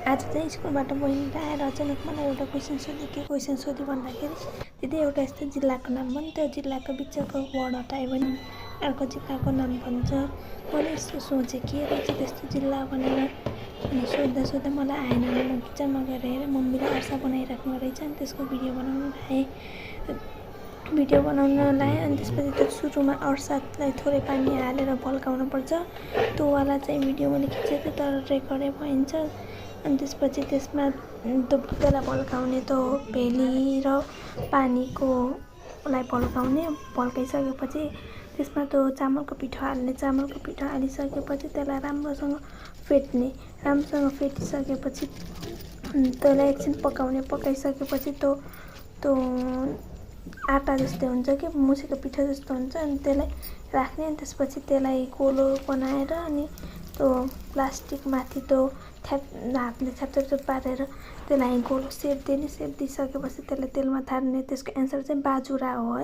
आज चाहिँ स्कुलबाट बहिनीले आएर अचानक मलाई एउटा क्वेसन सोध्यो। के क्वेसन सोध्यो भन्दाखेरि, दिदी एउटा यस्तो जिल्लाको नाम भन्, त्यो जिल्लाको बिचको वर्ड हटायो भने अर्को जिल्लाको नाम भन्छ। मैले यस्तो सोचेँ के रहेछ त्यस्तो जिल्ला भनेर, अनि सोध्दा मलाई आएन। म किचनमा गएर हेरेँ, मम्मीले अर्सा बनाइराख्नु रहेछ, अनि त्यसको भिडियो बनाउन लाएँ। अनि त्यसपछि त्यो सुरुमा अर्सालाई थोरै पानी हालेर भल्काउनुपर्छ। त्यो वाला चाहिँ भिडियो मैले खिचेको थिएँ, तर रेकर्डै भइन्छ। अनि त्यसपछि त्यसमा त्यसलाई भल्काउने त्यो भेली र पानीकोलाई भल्काइसकेपछि त्यसमा त्यो चामलको पिठो हाल्ने। चामलको पिठो हालिसकेपछि त्यसलाई राम्रोसँग फेटिसकेपछि त्यसलाई एकछिन पकाइसकेपछि त्यो आटा जस्तै हुन्छ कि मुसेको पिठो जस्तो हुन्छ। अनि त्यसलाई राख्ने। अनि त्यसपछि त्यसलाई गोलो बनाएर अनि त्यो प्लास्टिक माथि त्यो हातले थ्याप पारेर त्यसलाई गोलो सेप दिने। सेप दिइसकेपछि त्यसलाई तेलमा तार्ने। त्यसको एन्सर चाहिँ बाजुरा हो है।